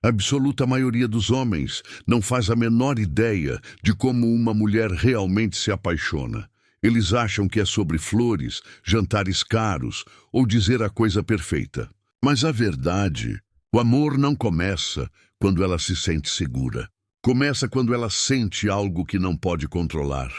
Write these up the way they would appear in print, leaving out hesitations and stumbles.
A absoluta maioria dos homens não faz a menor ideia de como uma mulher realmente se apaixona. Eles acham que é sobre flores, jantares caros ou dizer a coisa perfeita. Mas a verdade, o amor não começa quando ela se sente segura. Começa quando ela sente algo que não pode controlar.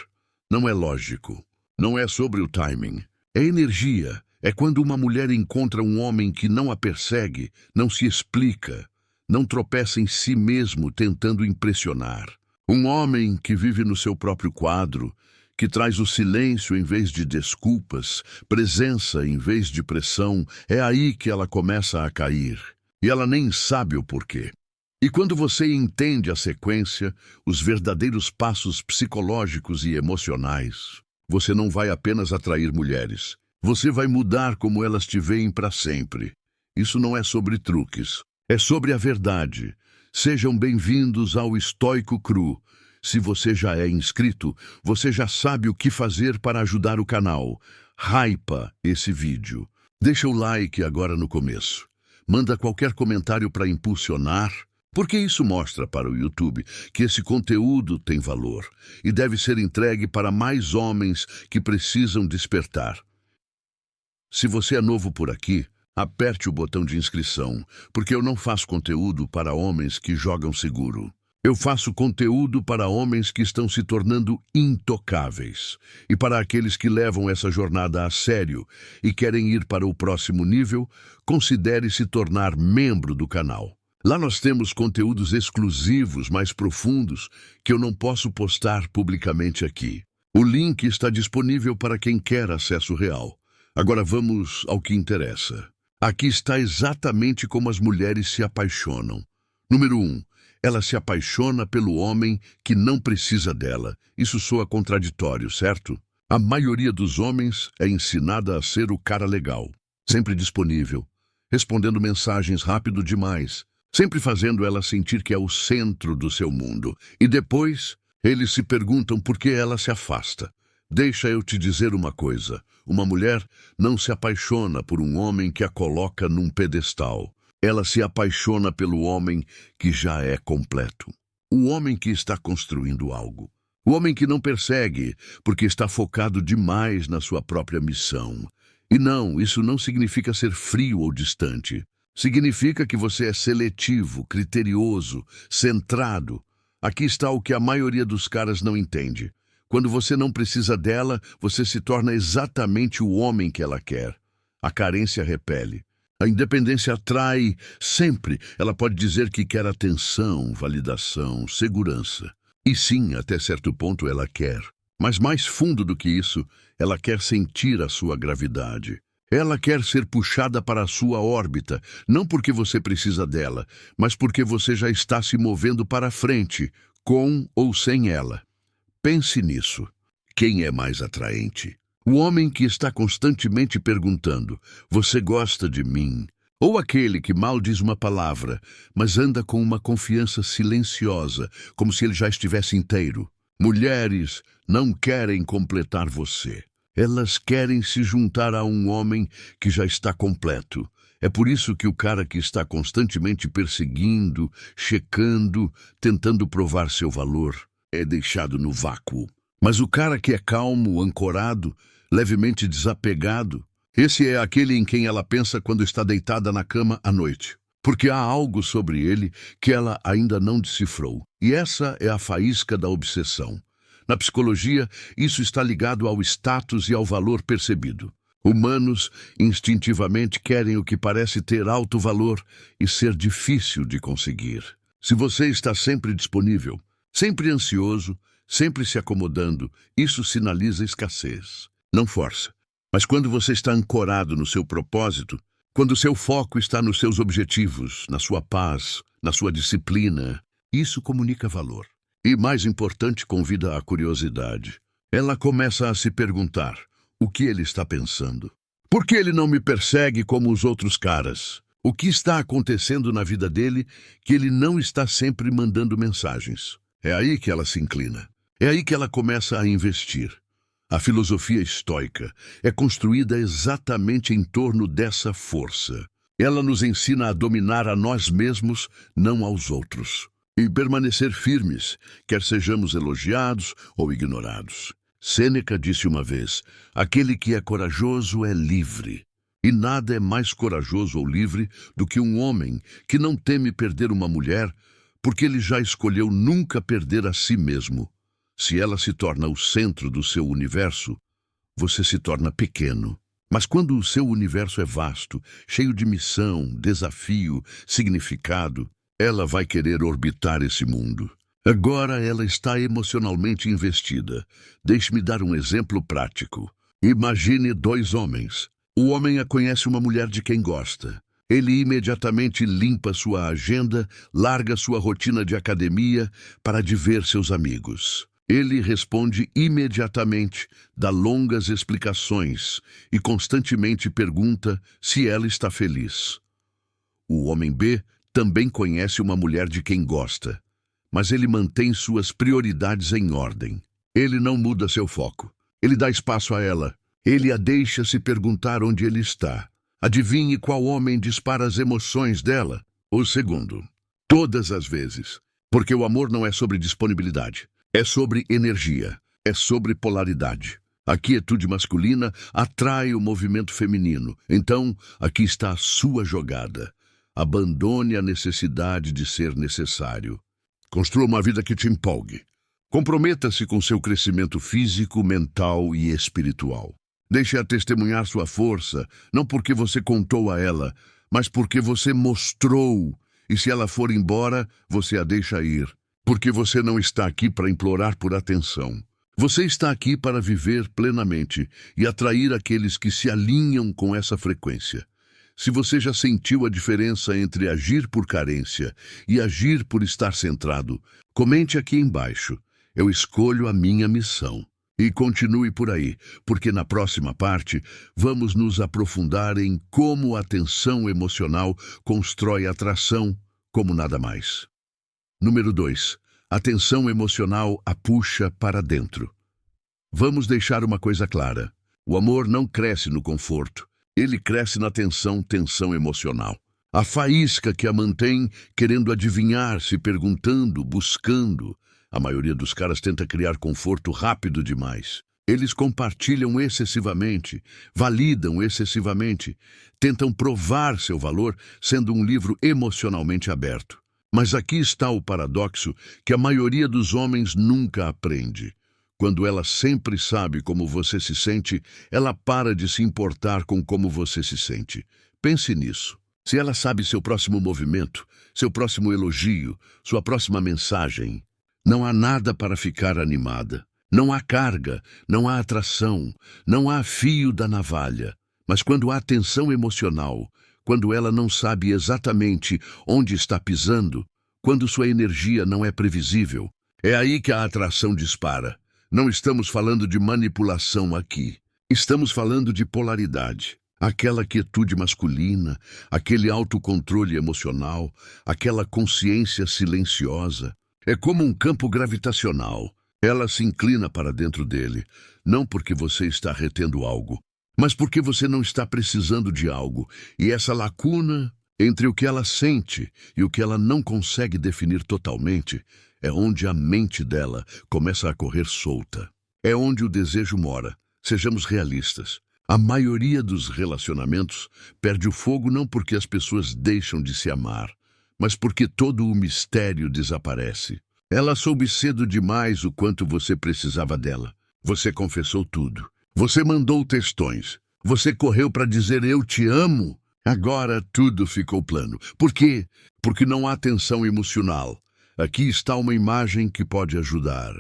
Não é lógico. Não é sobre o timing. É energia. É quando uma mulher encontra um homem que não a persegue, não se explica, não tropeça em si mesmo tentando impressionar. Um homem que vive no seu próprio quadro, que traz o silêncio em vez de desculpas, presença em vez de pressão, é aí que ela começa a cair. E ela nem sabe o porquê. E quando você entende a sequência, os verdadeiros passos psicológicos e emocionais, você não vai apenas atrair mulheres. Você vai mudar como elas te veem para sempre. Isso não é sobre truques. É sobre a verdade. Sejam bem-vindos ao Estoico Cru. Se você já é inscrito, você já sabe o que fazer para ajudar o canal. Hypa esse vídeo. Deixa o like agora no começo. Manda qualquer comentário para impulsionar, porque isso mostra para o YouTube que esse conteúdo tem valor e deve ser entregue para mais homens que precisam despertar. Se você é novo por aqui, aperte o botão de inscrição, porque eu não faço conteúdo para homens que jogam seguro. Eu faço conteúdo para homens que estão se tornando intocáveis e para aqueles que levam essa jornada a sério e querem ir para o próximo nível, considere se tornar membro do canal. Lá nós temos conteúdos exclusivos mais profundos que eu não posso postar publicamente aqui. O link está disponível para quem quer acesso real. Agora vamos ao que interessa. Aqui está exatamente como as mulheres se apaixonam. Número 1. Ela se apaixona pelo homem que não precisa dela. Isso soa contraditório, certo? A maioria dos homens é ensinada a ser o cara legal, sempre disponível, respondendo mensagens rápido demais, sempre fazendo ela sentir que é o centro do seu mundo. E depois, eles se perguntam por que ela se afasta. Deixa eu te dizer uma coisa. Uma mulher não se apaixona por um homem que a coloca num pedestal. Ela se apaixona pelo homem que já é completo. O homem que está construindo algo. O homem que não persegue porque está focado demais na sua própria missão. E não, isso não significa ser frio ou distante. Significa que você é seletivo, criterioso, centrado. Aqui está o que a maioria dos caras não entende. Quando você não precisa dela, você se torna exatamente o homem que ela quer. A carência repele. A independência atrai sempre. Ela pode dizer que quer atenção, validação, segurança. E sim, até certo ponto ela quer. Mas mais fundo do que isso, ela quer sentir a sua gravidade. Ela quer ser puxada para a sua órbita, não porque você precisa dela, mas porque você já está se movendo para frente, com ou sem ela. Pense nisso. Quem é mais atraente? O homem que está constantemente perguntando, você gosta de mim? Ou aquele que mal diz uma palavra, mas anda com uma confiança silenciosa, como se ele já estivesse inteiro? Mulheres não querem completar você. Elas querem se juntar a um homem que já está completo. É por isso que o cara que está constantemente perseguindo, checando, tentando provar seu valor, é deixado no vácuo. Mas o cara que é calmo, ancorado, levemente desapegado, esse é aquele em quem ela pensa quando está deitada na cama à noite. Porque há algo sobre ele que ela ainda não decifrou. E essa é a faísca da obsessão. Na psicologia, isso está ligado ao status e ao valor percebido. Humanos instintivamente querem o que parece ter alto valor e ser difícil de conseguir. Se você está sempre disponível, sempre ansioso, sempre se acomodando, isso sinaliza escassez. Não força. Mas quando você está ancorado no seu propósito, quando seu foco está nos seus objetivos, na sua paz, na sua disciplina, isso comunica valor. E, mais importante, convida à curiosidade. Ela começa a se perguntar, o que ele está pensando? Por que ele não me persegue como os outros caras? O que está acontecendo na vida dele que ele não está sempre mandando mensagens? É aí que ela se inclina. É aí que ela começa a investir. A filosofia estoica é construída exatamente em torno dessa força. Ela nos ensina a dominar a nós mesmos, não aos outros, e permanecer firmes, quer sejamos elogiados ou ignorados. Sêneca disse uma vez: aquele que é corajoso é livre. E nada é mais corajoso ou livre do que um homem que não teme perder uma mulher, porque ele já escolheu nunca perder a si mesmo. Se ela se torna o centro do seu universo, você se torna pequeno. Mas quando o seu universo é vasto, cheio de missão, desafio, significado, ela vai querer orbitar esse mundo. Agora ela está emocionalmente investida. Deixe-me dar um exemplo prático. Imagine dois homens. O homem conhece uma mulher de quem gosta. Ele imediatamente limpa sua agenda, larga sua rotina de academia para de ver seus amigos. Ele responde imediatamente, dá longas explicações e constantemente pergunta se ela está feliz. O homem B também conhece uma mulher de quem gosta, mas ele mantém suas prioridades em ordem. Ele não muda seu foco. Ele dá espaço a ela. Ele a deixa se perguntar onde ele está. Adivinhe qual homem dispara as emoções dela? O segundo. Todas as vezes. Porque o amor não é sobre disponibilidade. É sobre energia. É sobre polaridade. A quietude masculina atrai o movimento feminino. Então, aqui está a sua jogada. Abandone a necessidade de ser necessário. Construa uma vida que te empolgue. Comprometa-se com seu crescimento físico, mental e espiritual. Deixe-a testemunhar sua força, não porque você contou a ela, mas porque você mostrou. E se ela for embora, você a deixa ir. Porque você não está aqui para implorar por atenção. Você está aqui para viver plenamente e atrair aqueles que se alinham com essa frequência. Se você já sentiu a diferença entre agir por carência e agir por estar centrado, comente aqui embaixo. Eu escolho a minha missão. E continue por aí, porque na próxima parte vamos nos aprofundar em como a tensão emocional constrói atração como nada mais. Número 2. A tensão emocional a puxa para dentro. Vamos deixar uma coisa clara. O amor não cresce no conforto. Ele cresce na tensão emocional. A faísca que a mantém querendo adivinhar, se perguntando, buscando. A maioria dos caras tenta criar conforto rápido demais. Eles compartilham excessivamente, validam excessivamente, tentam provar seu valor sendo um livro emocionalmente aberto. Mas aqui está o paradoxo que a maioria dos homens nunca aprende. Quando ela sempre sabe como você se sente, ela para de se importar com como você se sente. Pense nisso. Se ela sabe seu próximo movimento, seu próximo elogio, sua próxima mensagem, não há nada para ficar animada. Não há carga, não há atração, não há fio da navalha. Mas quando há tensão emocional, quando ela não sabe exatamente onde está pisando, quando sua energia não é previsível, é aí que a atração dispara. Não estamos falando de manipulação aqui. Estamos falando de polaridade. Aquela quietude masculina, aquele autocontrole emocional, aquela consciência silenciosa. É como um campo gravitacional. Ela se inclina para dentro dele, não porque você está retendo algo, mas porque você não está precisando de algo. E essa lacuna entre o que ela sente e o que ela não consegue definir totalmente é onde a mente dela começa a correr solta. É onde o desejo mora. Sejamos realistas. A maioria dos relacionamentos perde o fogo não porque as pessoas deixam de se amar, mas porque todo o mistério desaparece. Ela soube cedo demais o quanto você precisava dela. Você confessou tudo. Você mandou textões. Você correu para dizer eu te amo. Agora tudo ficou plano. Por quê? Porque não há tensão emocional. Aqui está uma imagem que pode ajudar.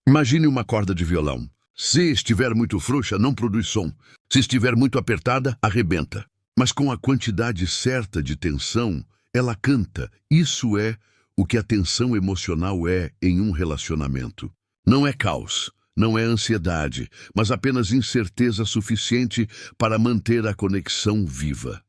Imagine uma corda de violão. Se estiver muito frouxa, não produz som. Se estiver muito apertada, arrebenta. Mas com a quantidade certa de tensão, ela canta. Isso é o que a tensão emocional é em um relacionamento. Não é caos, não é ansiedade, mas apenas incerteza suficiente para manter a conexão viva.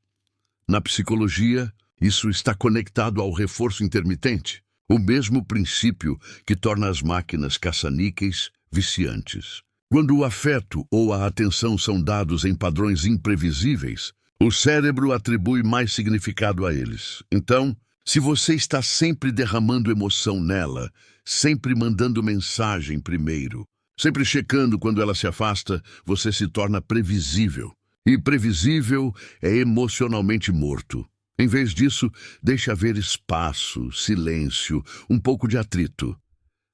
Na psicologia, isso está conectado ao reforço intermitente, o mesmo princípio que torna as máquinas caça-níqueis viciantes. Quando o afeto ou a atenção são dados em padrões imprevisíveis, O cérebro atribui mais significado a eles. Então, se você está sempre derramando emoção nela, sempre mandando mensagem primeiro, sempre checando quando ela se afasta, você se torna previsível. E previsível é emocionalmente morto. Em vez disso, deixe haver espaço, silêncio, um pouco de atrito.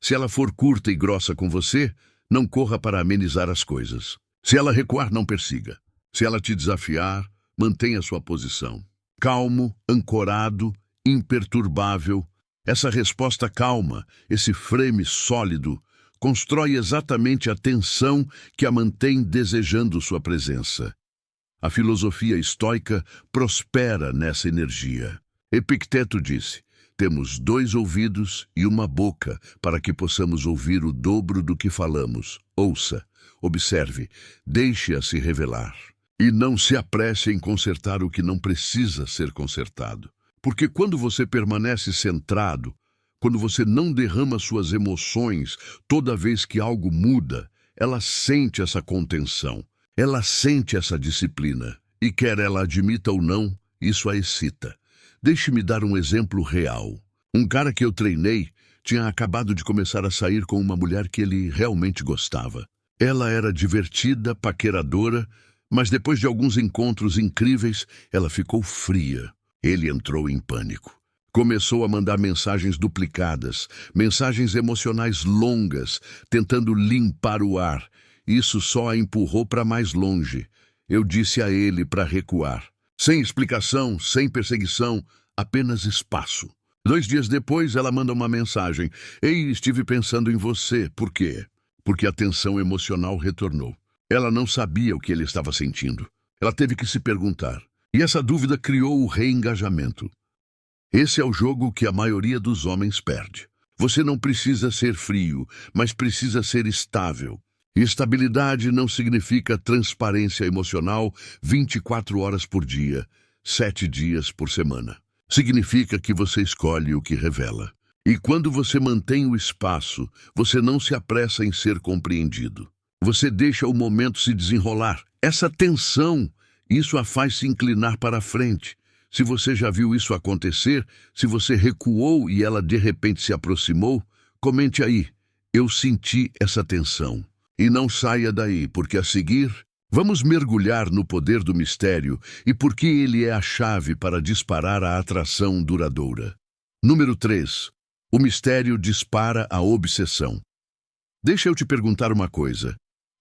Se ela for curta e grossa com você, não corra para amenizar as coisas. Se ela recuar, não persiga. Se ela te desafiar, mantenha sua posição. Calmo, ancorado, imperturbável. Essa resposta calma, esse frame sólido, constrói exatamente a tensão que a mantém desejando sua presença. A filosofia estoica prospera nessa energia. Epicteto disse: temos 2 ouvidos e uma boca para que possamos ouvir o dobro do que falamos. Ouça, observe, deixe-a se revelar. E não se apresse em consertar o que não precisa ser consertado. Porque quando você permanece centrado, quando você não derrama suas emoções toda vez que algo muda, ela sente essa contenção, ela sente essa disciplina. E quer ela admita ou não, isso a excita. Deixe-me dar um exemplo real. Um cara que eu treinei tinha acabado de começar a sair com uma mulher que ele realmente gostava. Ela era divertida, paqueradora, mas depois de alguns encontros incríveis, ela ficou fria. Ele entrou em pânico. Começou a mandar mensagens duplicadas, mensagens emocionais longas, tentando limpar o ar. Isso só a empurrou para mais longe. Eu disse a ele para recuar. Sem explicação, sem perseguição, apenas espaço. 2 dias depois, ela manda uma mensagem. Ei, estive pensando em você. Por quê? Porque a tensão emocional retornou. Ela não sabia o que ele estava sentindo. Ela teve que se perguntar. E essa dúvida criou o reengajamento. Esse é o jogo que a maioria dos homens perde. Você não precisa ser frio, mas precisa ser estável. E estabilidade não significa transparência emocional 24 horas por dia, 7 dias por semana. Significa que você escolhe o que revela. E quando você mantém o espaço, você não se apressa em ser compreendido. Você deixa o momento se desenrolar. Essa tensão, isso a faz se inclinar para a frente. Se você já viu isso acontecer, se você recuou e ela de repente se aproximou, comente aí. Eu senti essa tensão. E não saia daí, porque a seguir, vamos mergulhar no poder do mistério e por que ele é a chave para disparar a atração duradoura. Número 3. O mistério dispara a obsessão. Deixa eu te perguntar uma coisa.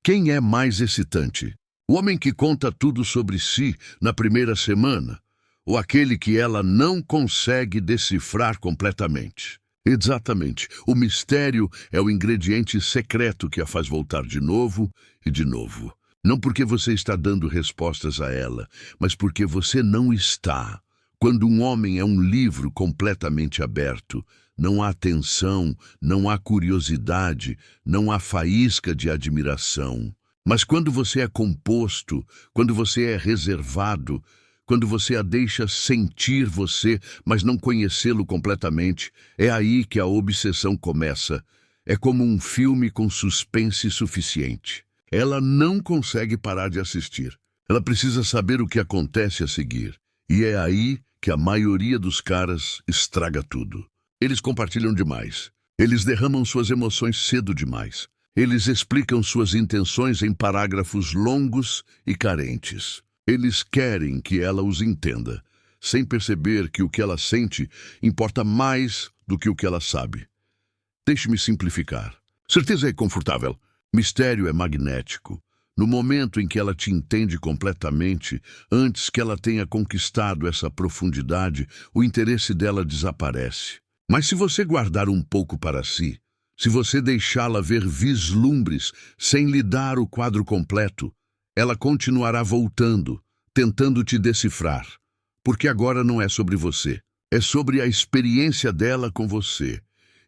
Quem é mais excitante? O homem que conta tudo sobre si na primeira semana? Ou aquele que ela não consegue decifrar completamente? Exatamente. O mistério é o ingrediente secreto que a faz voltar de novo e de novo. Não porque você está dando respostas a ela, mas porque você não está. Quando um homem é um livro completamente aberto, não há tensão, não há curiosidade, não há faísca de admiração. Mas quando você é composto, quando você é reservado, quando você a deixa sentir você, mas não conhecê-lo completamente, é aí que a obsessão começa. É como um filme com suspense suficiente. Ela não consegue parar de assistir. Ela precisa saber o que acontece a seguir. E é aí que a maioria dos caras estraga tudo. Eles compartilham demais. Eles derramam suas emoções cedo demais. Eles explicam suas intenções em parágrafos longos e carentes. Eles querem que ela os entenda, sem perceber que o que ela sente importa mais do que o que ela sabe. Deixe-me simplificar. Certeza é confortável. Mistério é magnético. No momento em que ela te entende completamente, antes que ela tenha conquistado essa profundidade, o interesse dela desaparece. Mas se você guardar um pouco para si, se você deixá-la ver vislumbres sem lhe dar o quadro completo, ela continuará voltando, tentando te decifrar. Porque agora não é sobre você, é sobre a experiência dela com você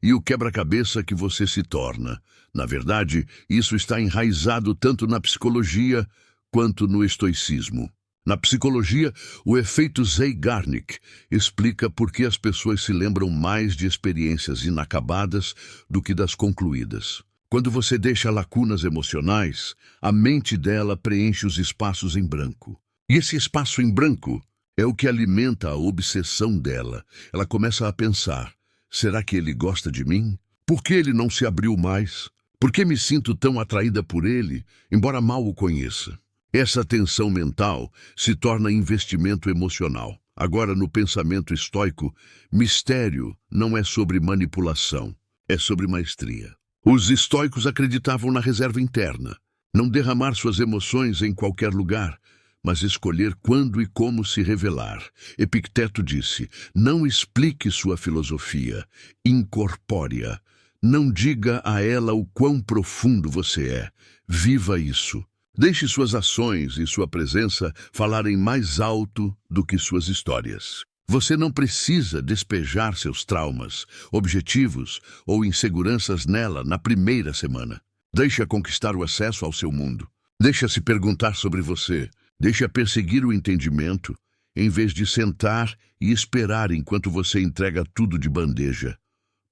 e o quebra-cabeça que você se torna. Na verdade, isso está enraizado tanto na psicologia quanto no estoicismo. Na psicologia, o efeito Zeigarnik explica por que as pessoas se lembram mais de experiências inacabadas do que das concluídas. Quando você deixa lacunas emocionais, a mente dela preenche os espaços em branco. E esse espaço em branco é o que alimenta a obsessão dela. Ela começa a pensar: será que ele gosta de mim? Por que ele não se abriu mais? Por que me sinto tão atraída por ele, embora mal o conheça? Essa tensão mental se torna investimento emocional. Agora, no pensamento estoico, mistério não é sobre manipulação, é sobre maestria. Os estoicos acreditavam na reserva interna, não derramar suas emoções em qualquer lugar, mas escolher quando e como se revelar. Epicteto disse: não explique sua filosofia, incorpore-a. Não diga a ela o quão profundo você é. Viva isso. Deixe suas ações e sua presença falarem mais alto do que suas histórias. Você não precisa despejar seus traumas, objetivos ou inseguranças nela na primeira semana. Deixe-a conquistar o acesso ao seu mundo. Deixe-a se perguntar sobre você. Deixe-a perseguir o entendimento, em vez de sentar e esperar enquanto você entrega tudo de bandeja.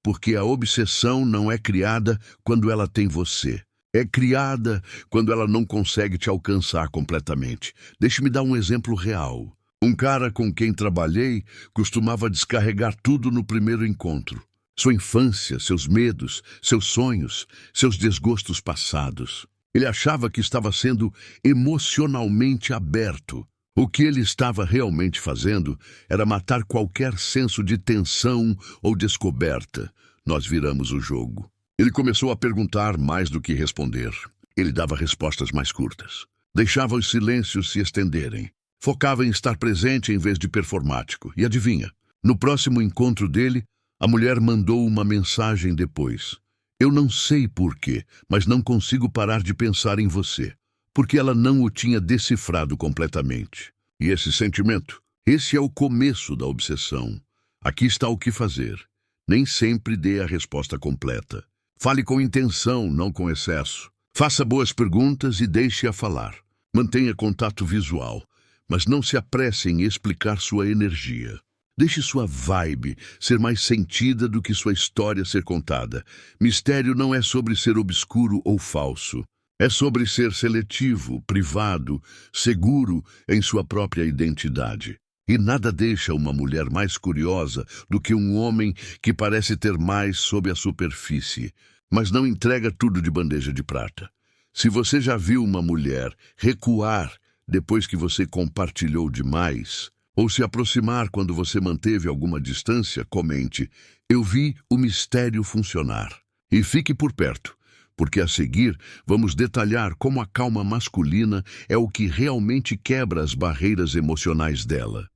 Porque a obsessão não é criada quando ela tem você. É criada quando ela não consegue te alcançar completamente. Deixe-me dar um exemplo real. Um cara com quem trabalhei costumava descarregar tudo no primeiro encontro. Sua infância, seus medos, seus sonhos, seus desgostos passados. Ele achava que estava sendo emocionalmente aberto. O que ele estava realmente fazendo era matar qualquer senso de tensão ou descoberta. Nós viramos o jogo. Ele começou a perguntar mais do que responder. Ele dava respostas mais curtas. Deixava os silêncios se estenderem. Focava em estar presente em vez de performático. E adivinha? No próximo encontro dele, a mulher mandou uma mensagem depois. Eu não sei porquê, mas não consigo parar de pensar em você. Porque ela não o tinha decifrado completamente. E esse sentimento? Esse é o começo da obsessão. Aqui está o que fazer. Nem sempre dê a resposta completa. Fale com intenção, não com excesso. Faça boas perguntas e deixe-a falar. Mantenha contato visual, mas não se apresse em explicar sua energia. Deixe sua vibe ser mais sentida do que sua história ser contada. Mistério não é sobre ser obscuro ou falso. É sobre ser seletivo, privado, seguro em sua própria identidade. E nada deixa uma mulher mais curiosa do que um homem que parece ter mais sob a superfície, mas não entrega tudo de bandeja de prata. Se você já viu uma mulher recuar depois que você compartilhou demais, ou se aproximar quando você manteve alguma distância, comente: eu vi o mistério funcionar. E fique por perto, porque a seguir vamos detalhar como a calma masculina é o que realmente quebra as barreiras emocionais dela.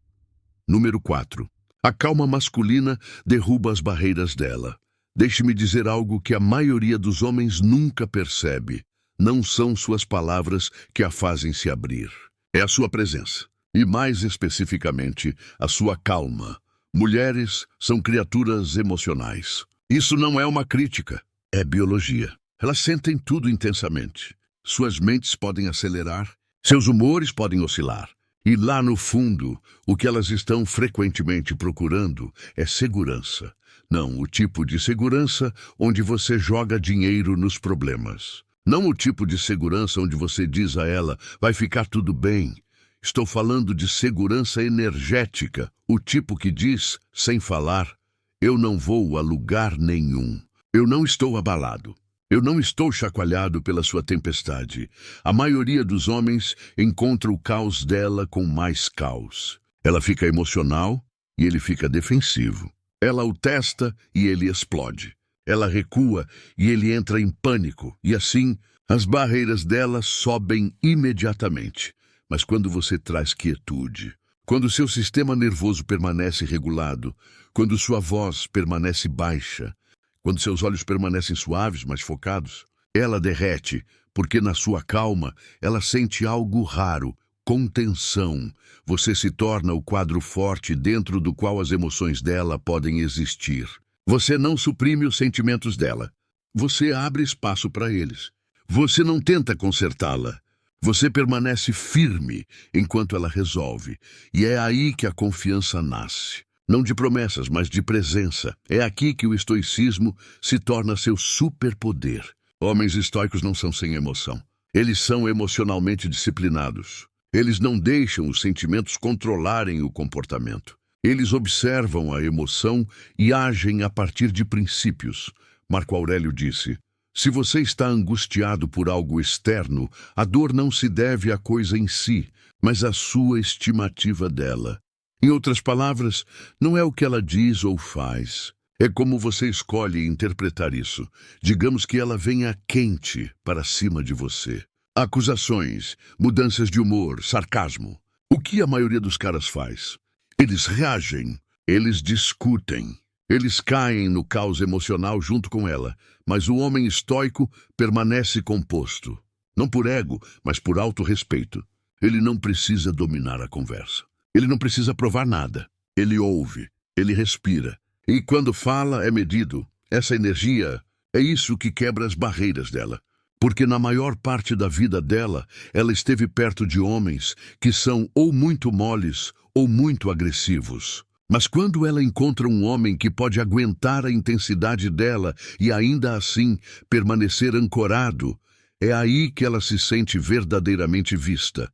Número 4. A calma masculina derruba as barreiras dela. Deixe-me dizer algo que a maioria dos homens nunca percebe. Não são suas palavras que a fazem se abrir. É a sua presença. E mais especificamente, a sua calma. Mulheres são criaturas emocionais. Isso não é uma crítica, é biologia. Elas sentem tudo intensamente. Suas mentes podem acelerar, seus humores podem oscilar. E lá no fundo, o que elas estão frequentemente procurando é segurança. Não o tipo de segurança onde você joga dinheiro nos problemas. Não o tipo de segurança onde você diz a ela: vai ficar tudo bem. Estou falando de segurança energética, o tipo que diz, sem falar: eu não vou a lugar nenhum. Eu não estou abalado. Eu não estou chacoalhado pela sua tempestade. A maioria dos homens encontra o caos dela com mais caos. Ela fica emocional e ele fica defensivo. Ela o testa e ele explode. Ela recua e ele entra em pânico. E assim, as barreiras dela sobem imediatamente. Mas quando você traz quietude, quando seu sistema nervoso permanece regulado, quando sua voz permanece baixa, quando seus olhos permanecem suaves, mas focados, ela derrete, porque na sua calma ela sente algo raro, contenção. Você se torna o quadro forte dentro do qual as emoções dela podem existir. Você não suprime os sentimentos dela. Você abre espaço para eles. Você não tenta consertá-la. Você permanece firme enquanto ela resolve. E é aí que a confiança nasce. Não de promessas, mas de presença. É aqui que o estoicismo se torna seu superpoder. Homens estoicos não são sem emoção. Eles são emocionalmente disciplinados. Eles não deixam os sentimentos controlarem o comportamento. Eles observam a emoção e agem a partir de princípios. Marco Aurélio disse: se você está angustiado por algo externo, a dor não se deve à coisa em si, mas à sua estimativa dela. Em outras palavras, não é o que ela diz ou faz. É como você escolhe interpretar isso. Digamos que ela venha quente para cima de você. Acusações, mudanças de humor, sarcasmo. O que a maioria dos caras faz? Eles reagem, eles discutem, eles caem no caos emocional junto com ela, mas o homem estoico permanece composto. Não por ego, mas por autorrespeito. Ele não precisa dominar a conversa. Ele não precisa provar nada. Ele ouve, ele respira. E quando fala, é medido. Essa energia é isso que quebra as barreiras dela. Porque na maior parte da vida dela, ela esteve perto de homens que são ou muito moles ou muito agressivos. Mas quando ela encontra um homem que pode aguentar a intensidade dela e ainda assim permanecer ancorado, é aí que ela se sente verdadeiramente vista.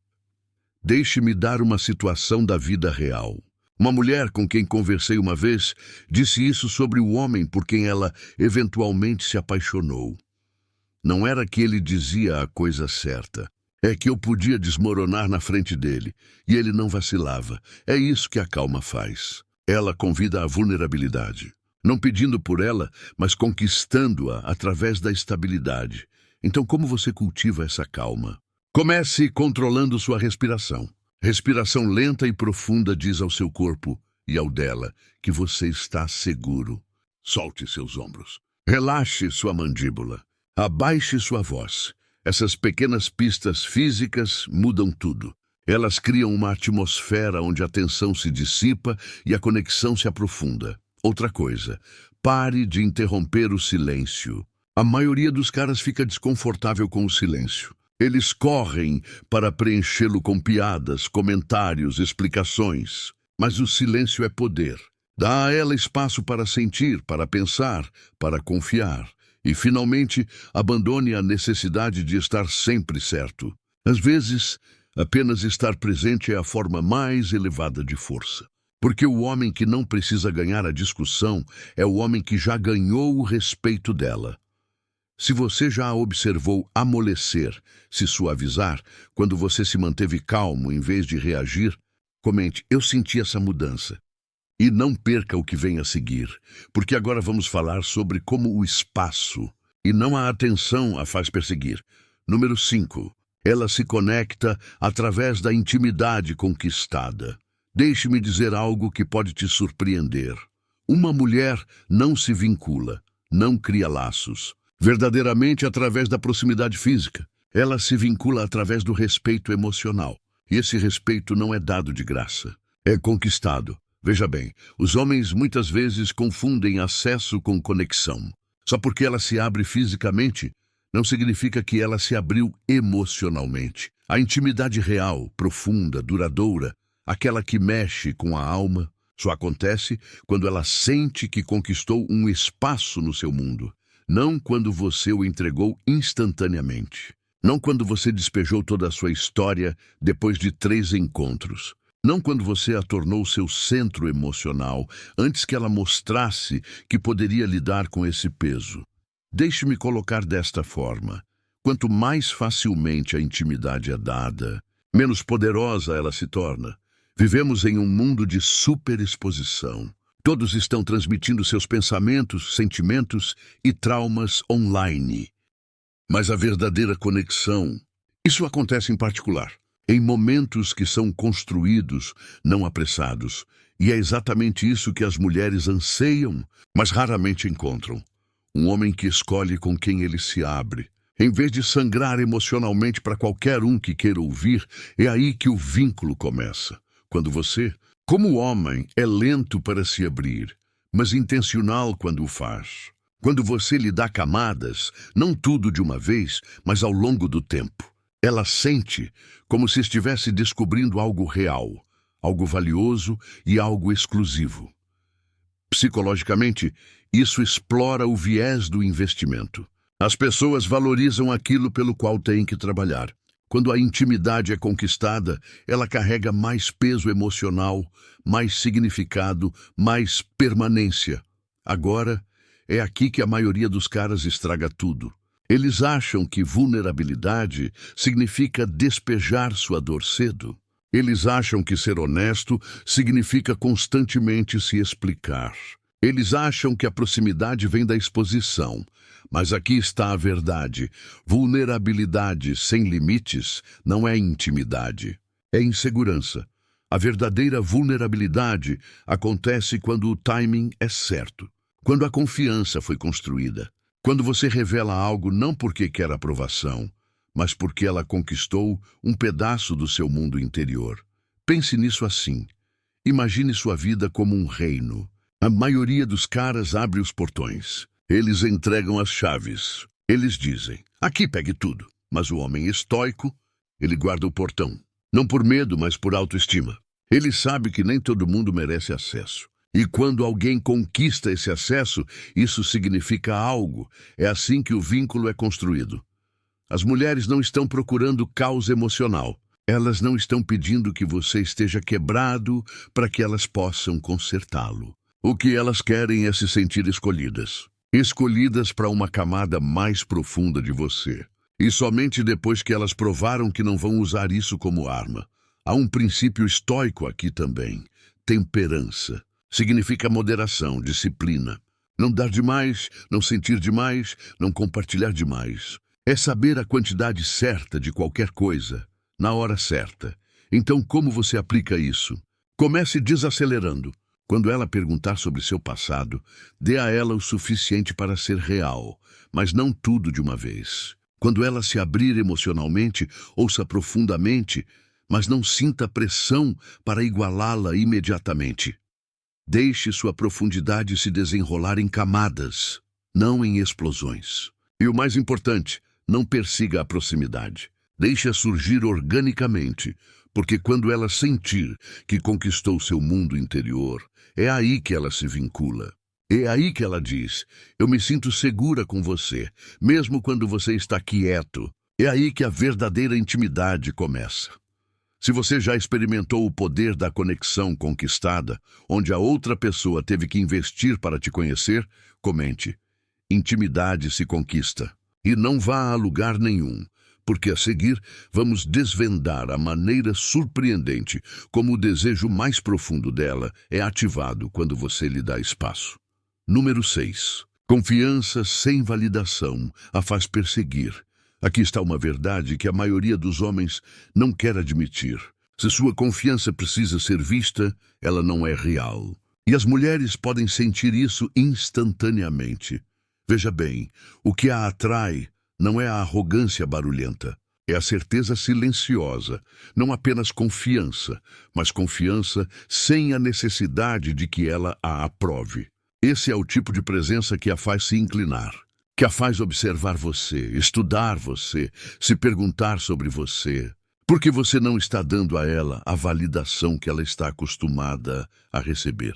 Deixe-me dar uma situação da vida real. Uma mulher com quem conversei uma vez disse isso sobre o homem por quem ela eventualmente se apaixonou. Não era que ele dizia a coisa certa. É que eu podia desmoronar na frente dele, e ele não vacilava. É isso que a calma faz. Ela convida à vulnerabilidade, não pedindo por ela, mas conquistando-a através da estabilidade. Então, como você cultiva essa calma? Comece controlando sua respiração. Respiração lenta e profunda diz ao seu corpo e ao dela que você está seguro. Solte seus ombros. Relaxe sua mandíbula. Abaixe sua voz. Essas pequenas pistas físicas mudam tudo. Elas criam uma atmosfera onde a tensão se dissipa e a conexão se aprofunda. Outra coisa, pare de interromper o silêncio. A maioria dos caras fica desconfortável com o silêncio. Eles correm para preenchê-lo com piadas, comentários, explicações. Mas o silêncio é poder. Dá a ela espaço para sentir, para pensar, para confiar. E, finalmente, abandone a necessidade de estar sempre certo. Às vezes, apenas estar presente é a forma mais elevada de força. Porque o homem que não precisa ganhar a discussão é o homem que já ganhou o respeito dela. Se você já a observou amolecer, se suavizar, quando você se manteve calmo em vez de reagir, comente: eu senti essa mudança. E não perca o que vem a seguir, porque agora vamos falar sobre como o espaço e não a atenção a faz perseguir. Número 5. Ela se conecta através da intimidade conquistada. Deixe-me dizer algo que pode te surpreender. Uma mulher não se vincula, não cria laços, verdadeiramente através da proximidade física. Ela se vincula através do respeito emocional. E esse respeito não é dado de graça, é conquistado. Veja bem, os homens muitas vezes confundem acesso com conexão. Só porque ela se abre fisicamente, não significa que ela se abriu emocionalmente. A intimidade real, profunda, duradoura, aquela que mexe com a alma, só acontece quando ela sente que conquistou um espaço no seu mundo. Não quando você o entregou instantaneamente. Não quando você despejou toda a sua história depois de 3 encontros. Não quando você a tornou seu centro emocional, antes que ela mostrasse que poderia lidar com esse peso. Deixe-me colocar desta forma. Quanto mais facilmente a intimidade é dada, menos poderosa ela se torna. Vivemos em um mundo de superexposição. Todos estão transmitindo seus pensamentos, sentimentos e traumas online. Mas a verdadeira conexão, isso acontece em particular em momentos que são construídos, não apressados. E é exatamente isso que as mulheres anseiam, mas raramente encontram. Um homem que escolhe com quem ele se abre. Em vez de sangrar emocionalmente para qualquer um que queira ouvir, é aí que o vínculo começa. Quando você, como homem, é lento para se abrir, mas intencional quando o faz. Quando você lhe dá camadas, não tudo de uma vez, mas ao longo do tempo. Ela sente como se estivesse descobrindo algo real, algo valioso e algo exclusivo. Psicologicamente, isso explora o viés do investimento. As pessoas valorizam aquilo pelo qual têm que trabalhar. Quando a intimidade é conquistada, ela carrega mais peso emocional, mais significado, mais permanência. Agora, é aqui que a maioria dos caras estraga tudo. Eles acham que vulnerabilidade significa despejar sua dor cedo. Eles acham que ser honesto significa constantemente se explicar. Eles acham que a proximidade vem da exposição. Mas aqui está a verdade. Vulnerabilidade sem limites não é intimidade, é insegurança. A verdadeira vulnerabilidade acontece quando o timing é certo, quando a confiança foi construída, quando você revela algo não porque quer aprovação, mas porque ela conquistou um pedaço do seu mundo interior. Pense nisso assim. Imagine sua vida como um reino. A maioria dos caras abre os portões. Eles entregam as chaves. Eles dizem, aqui pegue tudo. Mas o homem estoico, ele guarda o portão. Não por medo, mas por autoestima. Ele sabe que nem todo mundo merece acesso. E quando alguém conquista esse acesso, isso significa algo. É assim que o vínculo é construído. As mulheres não estão procurando caos emocional. Elas não estão pedindo que você esteja quebrado para que elas possam consertá-lo. O que elas querem é se sentir escolhidas. Escolhidas para uma camada mais profunda de você. E somente depois que elas provaram que não vão usar isso como arma. Há um princípio estoico aqui também. Temperança. Significa moderação, disciplina. Não dar demais, não sentir demais, não compartilhar demais. É saber a quantidade certa de qualquer coisa, na hora certa. Então, como você aplica isso? Comece desacelerando. Quando ela perguntar sobre seu passado, dê a ela o suficiente para ser real, mas não tudo de uma vez. Quando ela se abrir emocionalmente, ouça profundamente, mas não sinta pressão para igualá-la imediatamente. Deixe sua profundidade se desenrolar em camadas, não em explosões. E o mais importante, não persiga a proximidade. Deixe-a surgir organicamente, porque quando ela sentir que conquistou seu mundo interior, é aí que ela se vincula. É aí que ela diz, eu me sinto segura com você, mesmo quando você está quieto. É aí que a verdadeira intimidade começa. Se você já experimentou o poder da conexão conquistada, onde a outra pessoa teve que investir para te conhecer, comente. Intimidade se conquista. E não vá a lugar nenhum, porque a seguir vamos desvendar a maneira surpreendente como o desejo mais profundo dela é ativado quando você lhe dá espaço. Número 6. Confiança sem validação a faz perseguir. Aqui está uma verdade que a maioria dos homens não quer admitir. Se sua confiança precisa ser vista, ela não é real. E as mulheres podem sentir isso instantaneamente. Veja bem, o que a atrai não é a arrogância barulhenta, é a certeza silenciosa, não apenas confiança, mas confiança sem a necessidade de que ela a aprove. Esse é o tipo de presença que a faz se inclinar, que a faz observar você, estudar você, se perguntar sobre você, porque você não está dando a ela a validação que ela está acostumada a receber.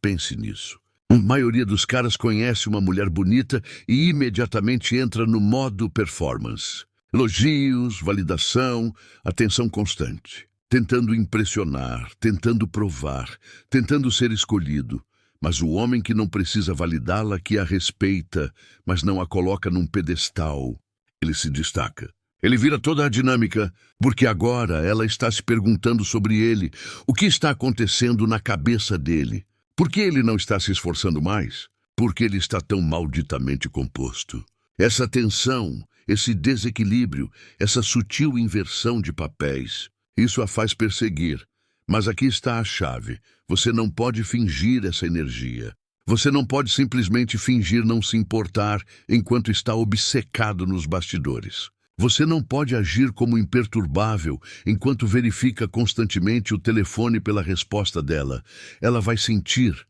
Pense nisso. A maioria dos caras conhece uma mulher bonita e imediatamente entra no modo performance. Elogios, validação, atenção constante. Tentando impressionar, tentando provar, tentando ser escolhido. Mas o homem que não precisa validá-la, que a respeita, mas não a coloca num pedestal, ele se destaca. Ele vira toda a dinâmica, porque agora ela está se perguntando sobre ele, o que está acontecendo na cabeça dele. Por que ele não está se esforçando mais? Porque ele está tão malditamente composto. Essa tensão, esse desequilíbrio, essa sutil inversão de papéis, isso a faz perseguir. Mas aqui está a chave. Você não pode fingir essa energia. Você não pode simplesmente fingir não se importar enquanto está obcecado nos bastidores. Você não pode agir como imperturbável enquanto verifica constantemente o telefone pela resposta dela. Ela vai sentir,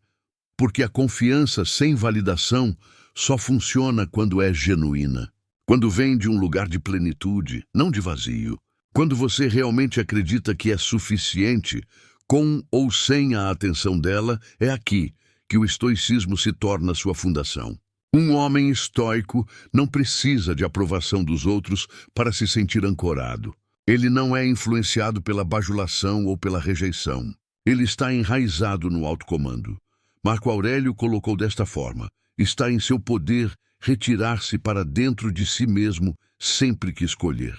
porque a confiança sem validação só funciona quando é genuína. Quando vem de um lugar de plenitude, não de vazio. Quando você realmente acredita que é suficiente, com ou sem a atenção dela, é aqui que o estoicismo se torna sua fundação. Um homem estoico não precisa de aprovação dos outros para se sentir ancorado. Ele não é influenciado pela bajulação ou pela rejeição. Ele está enraizado no alto comando. Marco Aurélio colocou desta forma: está em seu poder retirar-se para dentro de si mesmo sempre que escolher.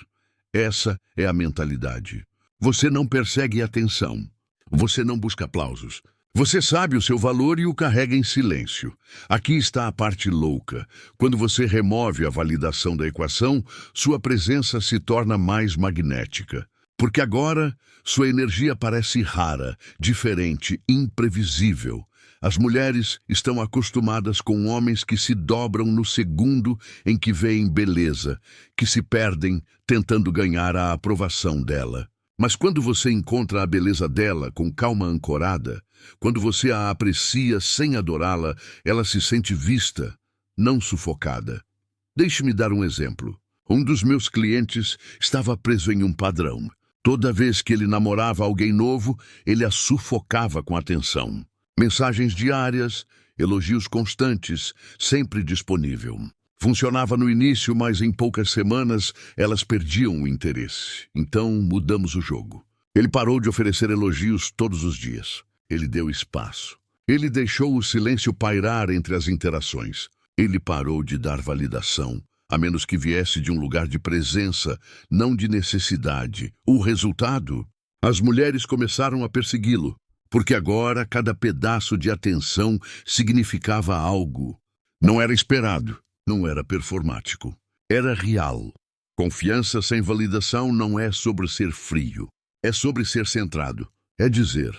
Essa é a mentalidade. Você não persegue atenção. Você não busca aplausos. Você sabe o seu valor e o carrega em silêncio. Aqui está a parte louca. Quando você remove a validação da equação, sua presença se torna mais magnética. Porque agora, sua energia parece rara, diferente, imprevisível. As mulheres estão acostumadas com homens que se dobram no segundo em que veem beleza, que se perdem tentando ganhar a aprovação dela. Mas quando você encontra a beleza dela com calma ancorada, quando você a aprecia sem adorá-la, ela se sente vista, não sufocada. Deixe-me dar um exemplo. Um dos meus clientes estava preso em um padrão. Toda vez que ele namorava alguém novo, ele a sufocava com atenção. Mensagens diárias, elogios constantes, sempre disponível. Funcionava no início, mas em poucas semanas elas perdiam o interesse. Então mudamos o jogo. Ele parou de oferecer elogios todos os dias. Ele deu espaço. Ele deixou o silêncio pairar entre as interações. Ele parou de dar validação, a menos que viesse de um lugar de presença, não de necessidade. O resultado? As mulheres começaram a persegui-lo, porque agora cada pedaço de atenção significava algo. Não era esperado. Não era performático. Era real. Confiança sem validação não é sobre ser frio. É sobre ser centrado. É dizer: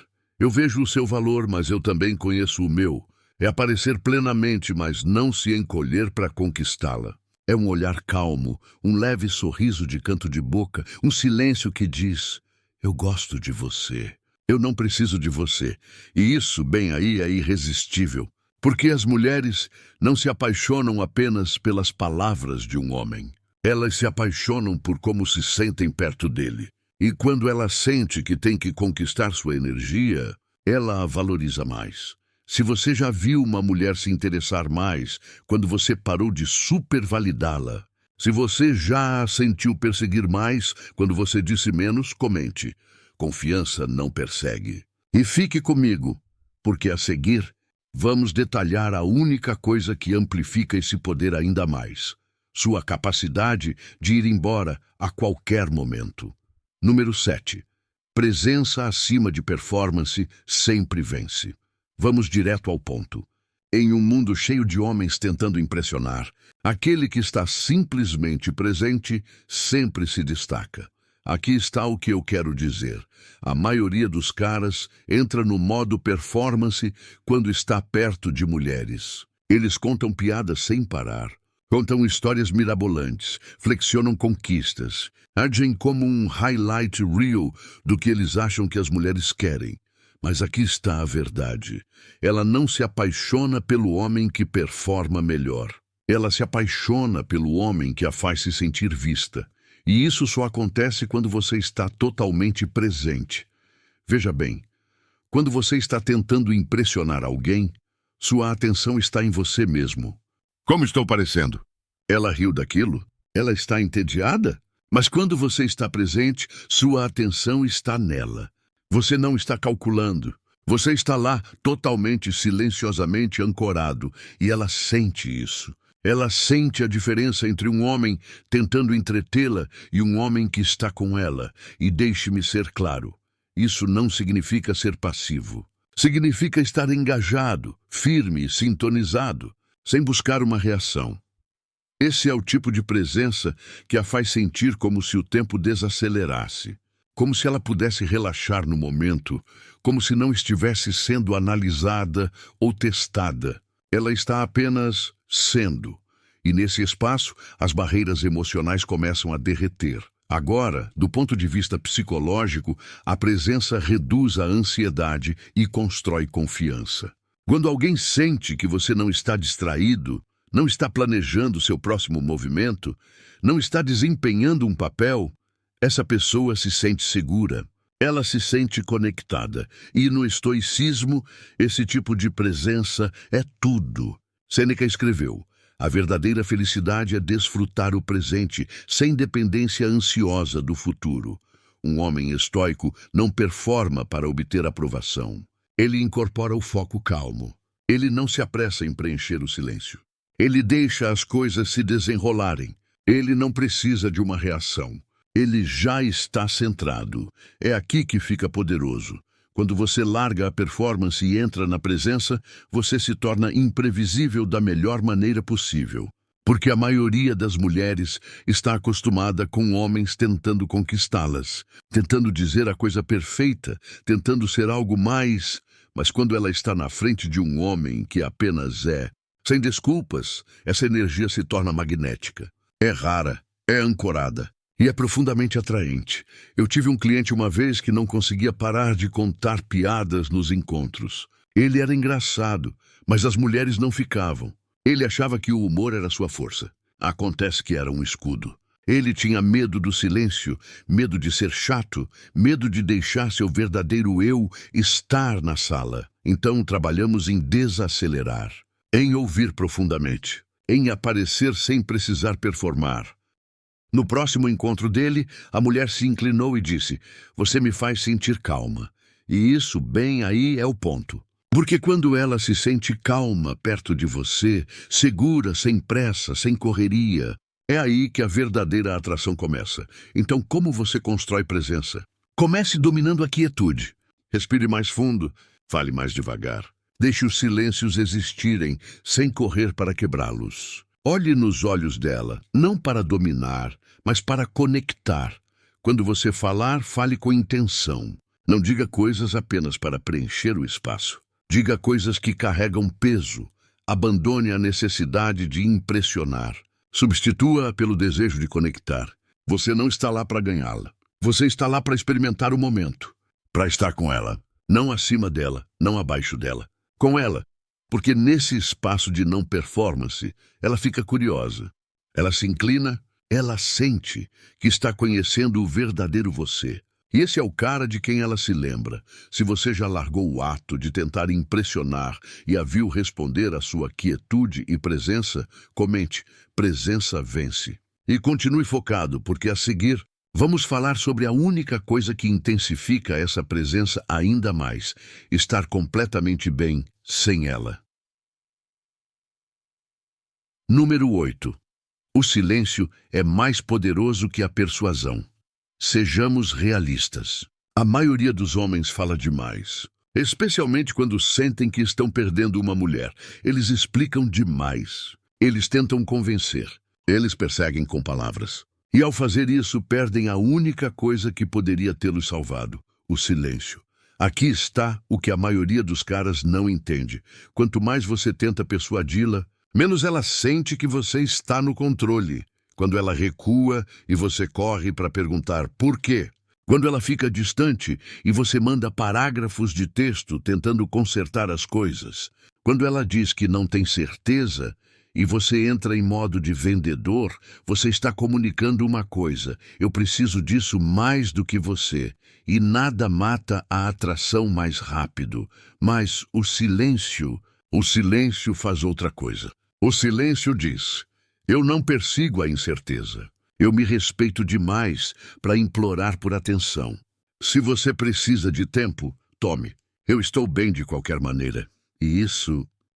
eu vejo o seu valor, mas eu também conheço o meu. É aparecer plenamente, mas não se encolher para conquistá-la. É um olhar calmo, um leve sorriso de canto de boca, um silêncio que diz: eu gosto de você. Eu não preciso de você. E isso, bem aí, é irresistível. Porque as mulheres não se apaixonam apenas pelas palavras de um homem. Elas se apaixonam por como se sentem perto dele. E quando ela sente que tem que conquistar sua energia, ela a valoriza mais. Se você já viu uma mulher se interessar mais quando você parou de supervalidá-la, se você já a sentiu perseguir mais quando você disse menos, comente. Confiança não persegue. E fique comigo, porque a seguir vamos detalhar a única coisa que amplifica esse poder ainda mais: sua capacidade de ir embora a qualquer momento. Número 7. Presença acima de performance sempre vence. Vamos direto ao ponto. Em um mundo cheio de homens tentando impressionar, aquele que está simplesmente presente sempre se destaca. Aqui está o que eu quero dizer. A maioria dos caras entra no modo performance quando está perto de mulheres. Eles contam piadas sem parar. Contam histórias mirabolantes, flexionam conquistas, agem como um highlight reel do que eles acham que as mulheres querem. Mas aqui está a verdade. Ela não se apaixona pelo homem que performa melhor. Ela se apaixona pelo homem que a faz se sentir vista. E isso só acontece quando você está totalmente presente. Veja bem, quando você está tentando impressionar alguém, sua atenção está em você mesmo. Como estou parecendo? Ela riu daquilo? Ela está entediada? Mas quando você está presente, sua atenção está nela. Você não está calculando. Você está lá totalmente silenciosamente ancorado e ela sente isso. Ela sente a diferença entre um homem tentando entretê-la e um homem que está com ela. E deixe-me ser claro, isso não significa ser passivo. Significa estar engajado, firme, sintonizado, sem buscar uma reação. Esse é o tipo de presença que a faz sentir como se o tempo desacelerasse, como se ela pudesse relaxar no momento, como se não estivesse sendo analisada ou testada. Ela está apenas sendo. E nesse espaço, as barreiras emocionais começam a derreter. Agora, do ponto de vista psicológico, a presença reduz a ansiedade e constrói confiança. Quando alguém sente que você não está distraído, não está planejando seu próximo movimento, não está desempenhando um papel, essa pessoa se sente segura. Ela se sente conectada. E no estoicismo, esse tipo de presença é tudo. Sêneca escreveu: A verdadeira felicidade é desfrutar o presente, sem dependência ansiosa do futuro. Um homem estoico não performa para obter aprovação. Ele incorpora o foco calmo. Ele não se apressa em preencher o silêncio. Ele deixa as coisas se desenrolarem. Ele não precisa de uma reação. Ele já está centrado. É aqui que fica poderoso. Quando você larga a performance e entra na presença, você se torna imprevisível da melhor maneira possível. Porque a maioria das mulheres está acostumada com homens tentando conquistá-las, tentando dizer a coisa perfeita, tentando ser algo mais. Mas quando ela está na frente de um homem que apenas é, sem desculpas, essa energia se torna magnética. É rara, é ancorada e é profundamente atraente. Eu tive um cliente uma vez que não conseguia parar de contar piadas nos encontros. Ele era engraçado, mas as mulheres não ficavam. Ele achava que o humor era sua força. Acontece que era um escudo. Ele tinha medo do silêncio, medo de ser chato, medo de deixar seu verdadeiro eu estar na sala. Então trabalhamos em desacelerar, em ouvir profundamente, em aparecer sem precisar performar. No próximo encontro dele, a mulher se inclinou e disse: "Você me faz sentir calma." E isso, bem aí, é o ponto. Porque quando ela se sente calma perto de você, segura, sem pressa, sem correria, é aí que a verdadeira atração começa. Então, como você constrói presença? Comece dominando a quietude. Respire mais fundo, fale mais devagar. Deixe os silêncios existirem, sem correr para quebrá-los. Olhe nos olhos dela, não para dominar, mas para conectar. Quando você falar, fale com intenção. Não diga coisas apenas para preencher o espaço. Diga coisas que carregam peso. Abandone a necessidade de impressionar. Substitua-a pelo desejo de conectar. Você não está lá para ganhá-la. Você está lá para experimentar o momento. Para estar com ela. Não acima dela, não abaixo dela. Com ela. Porque nesse espaço de não performance, ela fica curiosa. Ela se inclina, ela sente que está conhecendo o verdadeiro você. E esse é o cara de quem ela se lembra. Se você já largou o ato de tentar impressionar e a viu responder à sua quietude e presença, comente: "Presença vence." E continue focado, porque a seguir, vamos falar sobre a única coisa que intensifica essa presença ainda mais: estar completamente bem sem ela. Número 8. O silêncio é mais poderoso que a persuasão. Sejamos realistas. A maioria dos homens fala demais, especialmente quando sentem que estão perdendo uma mulher. Eles explicam demais. Eles tentam convencer. Eles perseguem com palavras. E ao fazer isso, perdem a única coisa que poderia tê-los salvado: o silêncio. Aqui está o que a maioria dos caras não entende. Quanto mais você tenta persuadi-la, menos ela sente que você está no controle. Quando ela recua e você corre para perguntar por quê. Quando ela fica distante e você manda parágrafos de texto tentando consertar as coisas. Quando ela diz que não tem certeza e você entra em modo de vendedor, você está comunicando uma coisa: eu preciso disso mais do que você. E nada mata a atração mais rápido. Mas o silêncio faz outra coisa. O silêncio diz: eu não persigo a incerteza. Eu me respeito demais para implorar por atenção. Se você precisa de tempo, tome. Eu estou bem de qualquer maneira. E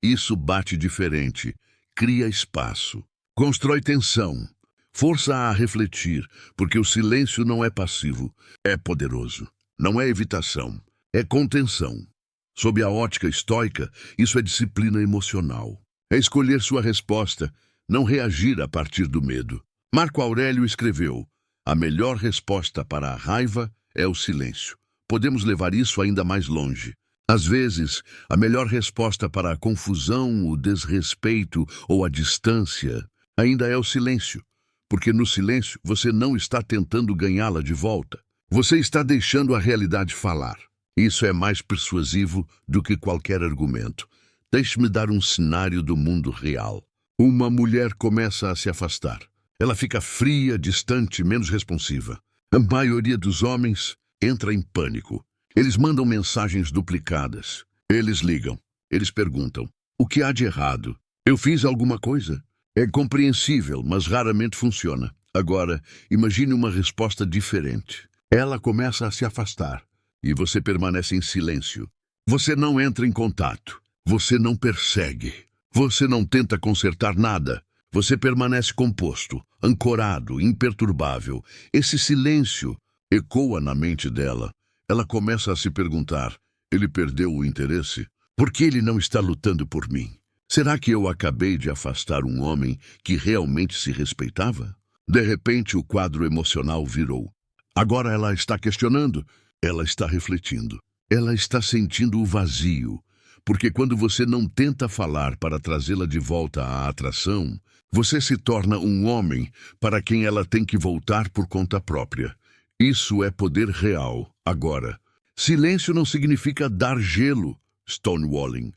isso bate diferente. Cria espaço. Constrói tensão. Força a refletir, porque o silêncio não é passivo. É poderoso. Não é evitação. É contenção. Sob a ótica estoica, isso é disciplina emocional. É escolher sua resposta, não reagir a partir do medo. Marco Aurélio escreveu: a melhor resposta para a raiva é o silêncio. Podemos levar isso ainda mais longe. Às vezes, a melhor resposta para a confusão, o desrespeito ou a distância ainda é o silêncio. Porque no silêncio você não está tentando ganhá-la de volta. Você está deixando a realidade falar. Isso é mais persuasivo do que qualquer argumento. Deixe-me dar um cenário do mundo real. Uma mulher começa a se afastar. Ela fica fria, distante, menos responsiva. A maioria dos homens entra em pânico. Eles mandam mensagens duplicadas. Eles ligam. Eles perguntam: o que há de errado? Eu fiz alguma coisa? É compreensível, mas raramente funciona. Agora, imagine uma resposta diferente. Ela começa a se afastar e você permanece em silêncio. Você não entra em contato. Você não persegue. Você não tenta consertar nada. Você permanece composto, ancorado, imperturbável. Esse silêncio ecoa na mente dela. Ela começa a se perguntar: ele perdeu o interesse? Por que ele não está lutando por mim? Será que eu acabei de afastar um homem que realmente se respeitava? De repente, o quadro emocional virou. Agora ela está questionando, ela está refletindo, ela está sentindo o vazio. Porque quando você não tenta falar para trazê-la de volta à atração, você se torna um homem para quem ela tem que voltar por conta própria. Isso é poder real. Agora, silêncio não significa dar gelo, stonewalling.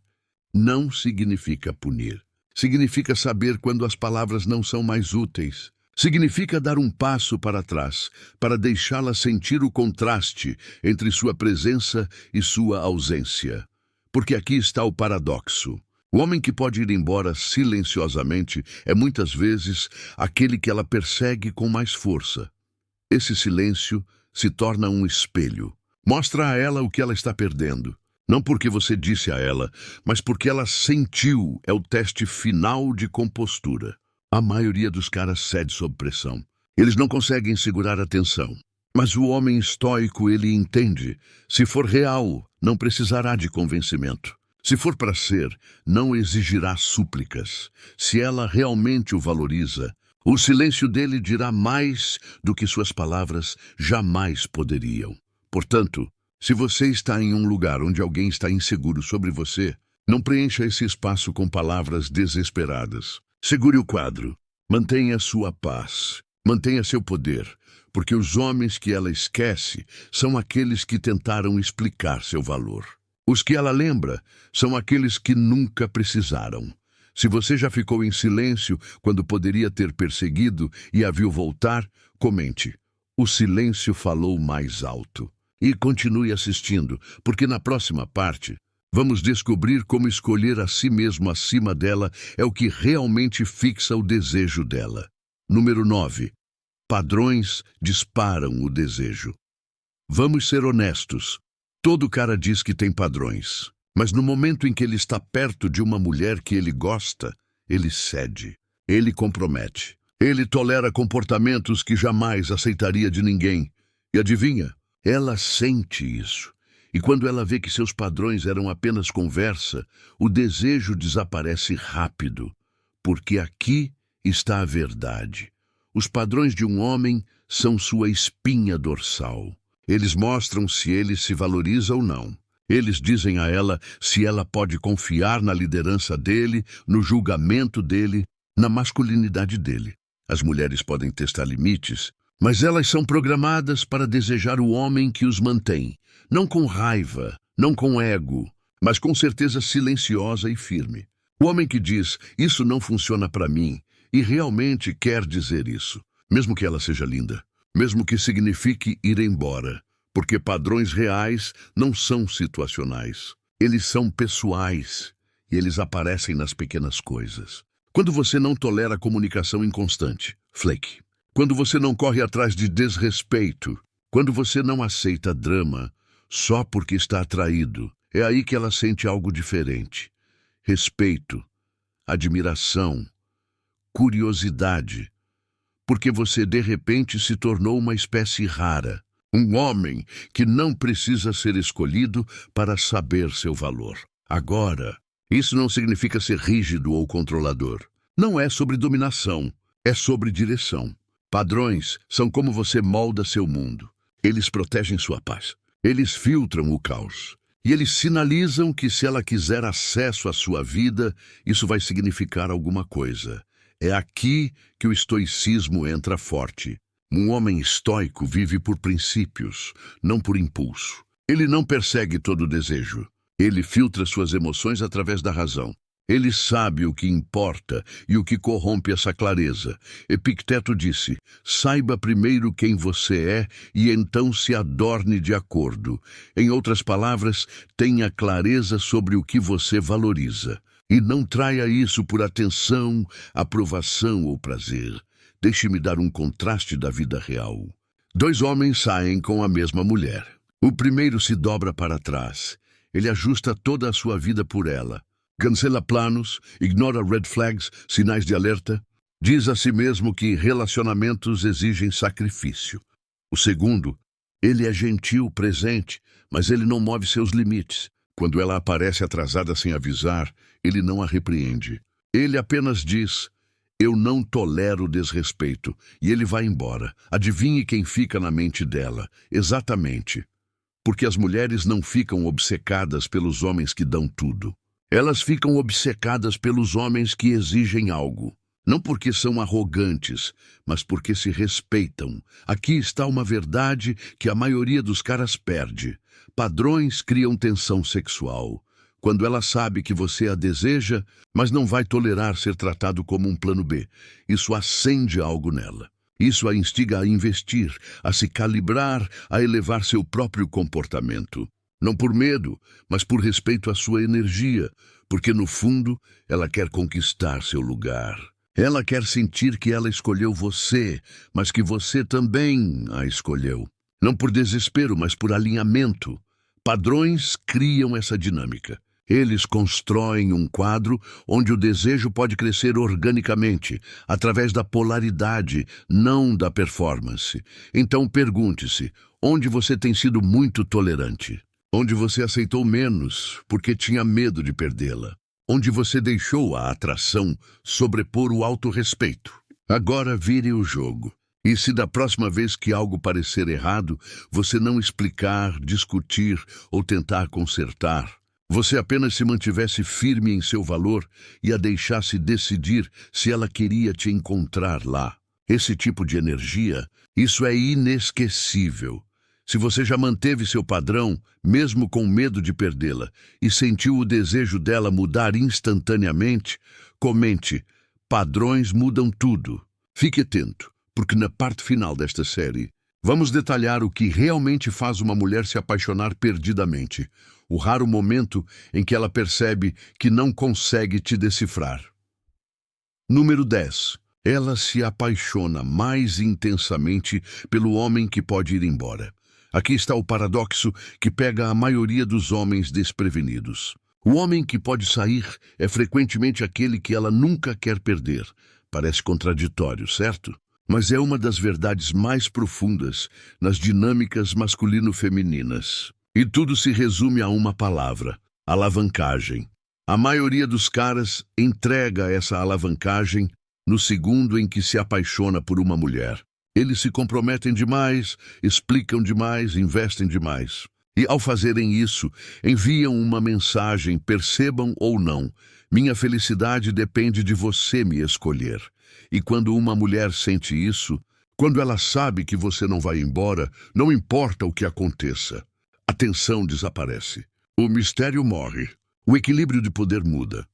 Não significa punir. Significa saber quando as palavras não são mais úteis. Significa dar um passo para trás, para deixá-la sentir o contraste entre sua presença e sua ausência. Porque aqui está o paradoxo. O homem que pode ir embora silenciosamente é muitas vezes aquele que ela persegue com mais força. Esse silêncio se torna um espelho. Mostra a ela o que ela está perdendo. Não porque você disse a ela, mas porque ela sentiu. É o teste final de compostura. A maioria dos caras cede sob pressão. Eles não conseguem segurar a tensão. Mas o homem estoico, ele entende. Se for real, não precisará de convencimento. Se for para ser, não exigirá súplicas. Se ela realmente o valoriza, o silêncio dele dirá mais do que suas palavras jamais poderiam. Portanto, se você está em um lugar onde alguém está inseguro sobre você, não preencha esse espaço com palavras desesperadas. Segure o quadro. Mantenha sua paz. Mantenha seu poder. Porque os homens que ela esquece são aqueles que tentaram explicar seu valor. Os que ela lembra são aqueles que nunca precisaram. Se você já ficou em silêncio quando poderia ter perseguido e a viu voltar, comente: o silêncio falou mais alto. E continue assistindo, porque na próxima parte, vamos descobrir como escolher a si mesmo acima dela é o que realmente fixa o desejo dela. Número 9. Padrões disparam o desejo. Vamos ser honestos. Todo cara diz que tem padrões, mas no momento em que ele está perto de uma mulher que ele gosta, ele cede, ele compromete, ele tolera comportamentos que jamais aceitaria de ninguém. E adivinha? Ela sente isso. E quando ela vê que seus padrões eram apenas conversa, o desejo desaparece rápido, porque aqui está a verdade. Os padrões de um homem são sua espinha dorsal. Eles mostram se ele se valoriza ou não. Eles dizem a ela se ela pode confiar na liderança dele, no julgamento dele, na masculinidade dele. As mulheres podem testar limites, mas elas são programadas para desejar o homem que os mantém, não com raiva, não com ego, mas com certeza silenciosa e firme. O homem que diz, isso não funciona para mim, e realmente quer dizer isso, mesmo que ela seja linda, mesmo que signifique ir embora, porque padrões reais não são situacionais. Eles são pessoais, e eles aparecem nas pequenas coisas. Quando você não tolera a comunicação inconstante, flake. Quando você não corre atrás de desrespeito, quando você não aceita drama só porque está atraído, é aí que ela sente algo diferente. Respeito, admiração, curiosidade, porque você de repente se tornou uma espécie rara, um homem que não precisa ser escolhido para saber seu valor. Agora, isso não significa ser rígido ou controlador. Não é sobre dominação, é sobre direção. Padrões são como você molda seu mundo. Eles protegem sua paz. Eles filtram o caos. E eles sinalizam que se ela quiser acesso à sua vida, isso vai significar alguma coisa. É aqui que o estoicismo entra forte. Um homem estoico vive por princípios, não por impulso. Ele não persegue todo desejo. Ele filtra suas emoções através da razão. Ele sabe o que importa e o que corrompe essa clareza. Epicteto disse, saiba primeiro quem você é e então se adorne de acordo. Em outras palavras, tenha clareza sobre o que você valoriza. E não traia isso por atenção, aprovação ou prazer. Deixe-me dar um contraste da vida real. 2 homens saem com a mesma mulher. O primeiro se dobra para trás. Ele ajusta toda a sua vida por ela. Cancela planos, ignora red flags, sinais de alerta. Diz a si mesmo que relacionamentos exigem sacrifício. O segundo, ele é gentil, presente, mas ele não move seus limites. Quando ela aparece atrasada sem avisar, ele não a repreende. Ele apenas diz: eu não tolero desrespeito, e ele vai embora. Adivinhe quem fica na mente dela. Exatamente. Porque as mulheres não ficam obcecadas pelos homens que dão tudo. Elas ficam obcecadas pelos homens que exigem algo. Não porque são arrogantes, mas porque se respeitam. Aqui está uma verdade que a maioria dos caras perde. Padrões criam tensão sexual. Quando ela sabe que você a deseja, mas não vai tolerar ser tratado como um plano B, isso acende algo nela. Isso a instiga a investir, a se calibrar, a elevar seu próprio comportamento. Não por medo, mas por respeito à sua energia, porque no fundo ela quer conquistar seu lugar. Ela quer sentir que ela escolheu você, mas que você também a escolheu. Não por desespero, mas por alinhamento. Padrões criam essa dinâmica. Eles constroem um quadro onde o desejo pode crescer organicamente, através da polaridade, não da performance. Então pergunte-se, onde você tem sido muito tolerante? Onde você aceitou menos porque tinha medo de perdê-la? Onde você deixou a atração sobrepor o autorrespeito? Agora vire o jogo. E se da próxima vez que algo parecer errado, você não explicar, discutir ou tentar consertar, você apenas se mantivesse firme em seu valor e a deixasse decidir se ela queria te encontrar lá. Esse tipo de energia, isso é inesquecível. Se você já manteve seu padrão, mesmo com medo de perdê-la, e sentiu o desejo dela mudar instantaneamente, comente: padrões mudam tudo. Fique atento, porque na parte final desta série, vamos detalhar o que realmente faz uma mulher se apaixonar perdidamente. O raro momento em que ela percebe que não consegue te decifrar. Número 10. Ela se apaixona mais intensamente pelo homem que pode ir embora. Aqui está o paradoxo que pega a maioria dos homens desprevenidos. O homem que pode sair é frequentemente aquele que ela nunca quer perder. Parece contraditório, certo? Mas é uma das verdades mais profundas nas dinâmicas masculino-femininas. E tudo se resume a uma palavra: alavancagem. A maioria dos caras entrega essa alavancagem no segundo em que se apaixona por uma mulher. Eles se comprometem demais, explicam demais, investem demais. E ao fazerem isso, enviam uma mensagem, percebam ou não: minha felicidade depende de você me escolher. E quando uma mulher sente isso, quando ela sabe que você não vai embora, não importa o que aconteça, a tensão desaparece. O mistério morre. O equilíbrio de poder muda.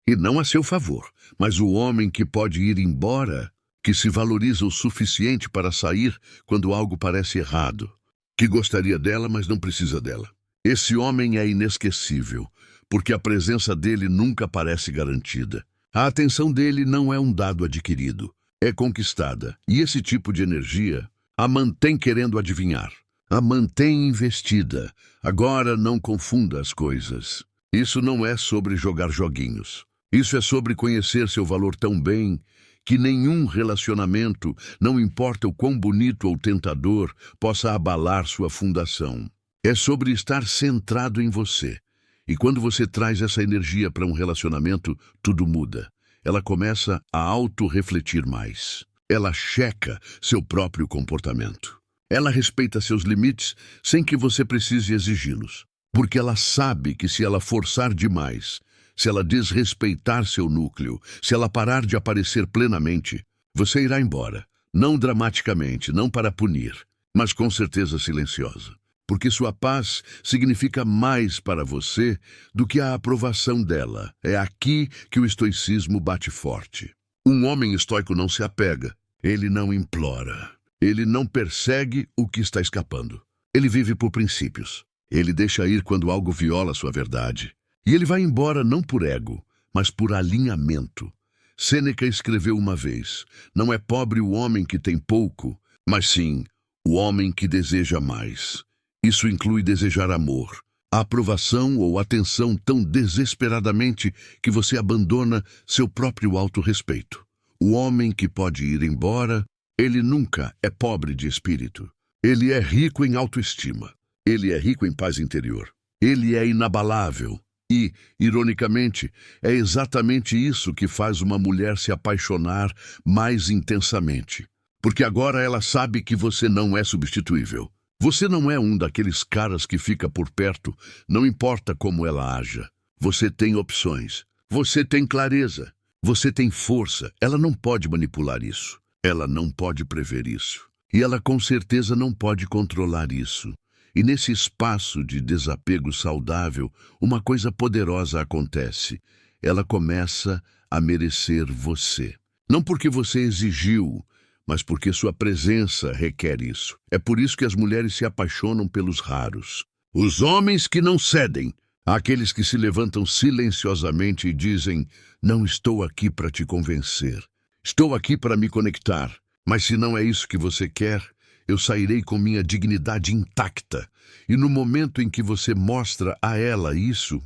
E não a seu favor, mas o homem que pode ir embora, que se valoriza o suficiente para sair quando algo parece errado, que gostaria dela, mas não precisa dela. Esse homem é inesquecível, porque a presença dele nunca parece garantida. A atenção dele não é um dado adquirido, é conquistada. E esse tipo de energia a mantém querendo adivinhar, a mantém investida. Agora não confunda as coisas. Isso não é sobre jogar joguinhos. Isso é sobre conhecer seu valor tão bem que nenhum relacionamento, não importa o quão bonito ou tentador, possa abalar sua fundação. É sobre estar centrado em você. E quando você traz essa energia para um relacionamento, tudo muda. Ela começa a auto-refletir mais. Ela checa seu próprio comportamento. Ela respeita seus limites sem que você precise exigi-los. Porque ela sabe que se ela forçar demais, se ela desrespeitar seu núcleo, se ela parar de aparecer plenamente, você irá embora. Não dramaticamente, não para punir, mas com certeza silenciosa. Porque sua paz significa mais para você do que a aprovação dela. É aqui que o estoicismo bate forte. Um homem estoico não se apega, ele não implora, ele não persegue o que está escapando. Ele vive por princípios. Ele deixa ir quando algo viola sua verdade. E ele vai embora não por ego, mas por alinhamento. Sêneca escreveu uma vez: não é pobre o homem que tem pouco, mas sim o homem que deseja mais. Isso inclui desejar amor, a aprovação ou atenção tão desesperadamente que você abandona seu próprio autorrespeito. O homem que pode ir embora, ele nunca é pobre de espírito. Ele é rico em autoestima. Ele é rico em paz interior. Ele é inabalável. E, ironicamente, é exatamente isso que faz uma mulher se apaixonar mais intensamente. Porque agora ela sabe que você não é substituível. Você não é um daqueles caras que fica por perto, não importa como ela haja. Você tem opções. Você tem clareza. Você tem força. Ela não pode manipular isso. Ela não pode prever isso. E ela com certeza não pode controlar isso. E nesse espaço de desapego saudável, uma coisa poderosa acontece. Ela começa a merecer você. Não porque você exigiu, mas porque sua presença requer isso. É por isso que as mulheres se apaixonam pelos raros. Os homens que não cedem, aqueles que se levantam silenciosamente e dizem: não estou aqui para te convencer. Estou aqui para me conectar. Mas se não é isso que você quer, eu sairei com minha dignidade intacta. E no momento em que você mostra a ela isso,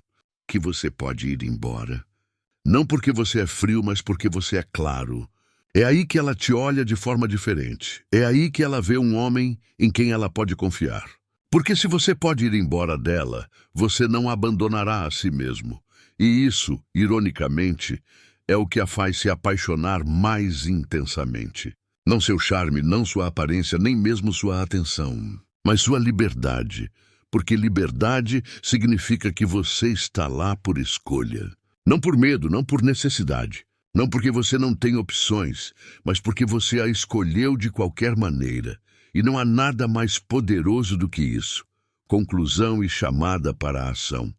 que você pode ir embora. Não porque você é frio, mas porque você é claro. É aí que ela te olha de forma diferente. É aí que ela vê um homem em quem ela pode confiar. Porque se você pode ir embora dela, você não abandonará a si mesmo. E isso, ironicamente, é o que a faz se apaixonar mais intensamente. Não seu charme, não sua aparência, nem mesmo sua atenção, mas sua liberdade, porque liberdade significa que você está lá por escolha. Não por medo, não por necessidade, não porque você não tem opções, mas porque você a escolheu de qualquer maneira. E não há nada mais poderoso do que isso. Conclusão e chamada para a ação.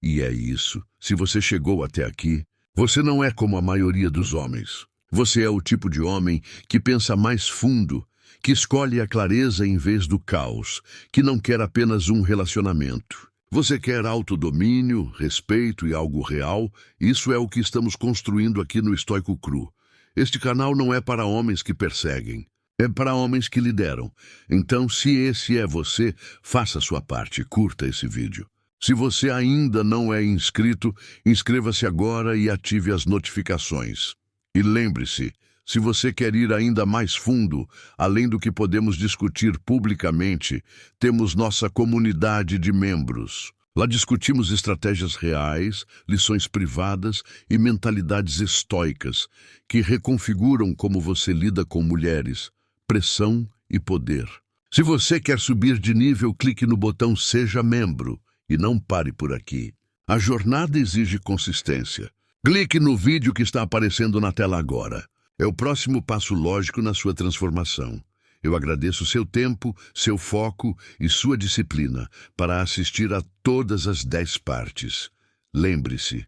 E é isso. Se você chegou até aqui, você não é como a maioria dos homens. Você é o tipo de homem que pensa mais fundo, que escolhe a clareza em vez do caos, que não quer apenas um relacionamento. Você quer autodomínio, respeito e algo real. Isso é o que estamos construindo aqui no Estoico Cru. Este canal não é para homens que perseguem, é para homens que lideram. Então, se esse é você, faça a sua parte, curta esse vídeo. Se você ainda não é inscrito, inscreva-se agora e ative as notificações. E lembre-se, se você quer ir ainda mais fundo, além do que podemos discutir publicamente, temos nossa comunidade de membros. Lá discutimos estratégias reais, lições privadas e mentalidades estoicas, que reconfiguram como você lida com mulheres, pressão e poder. Se você quer subir de nível, clique no botão Seja Membro e não pare por aqui. A jornada exige consistência. Clique no vídeo que está aparecendo na tela agora. É o próximo passo lógico na sua transformação. Eu agradeço seu tempo, seu foco e sua disciplina para assistir a todas as 10 partes. Lembre-se,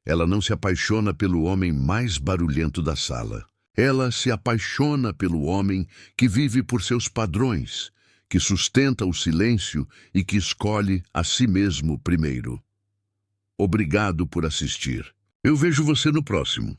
ela não se apaixona pelo homem mais barulhento da sala. Ela se apaixona pelo homem que vive por seus padrões, que sustenta o silêncio e que escolhe a si mesmo primeiro. Obrigado por assistir. Eu vejo você no próximo.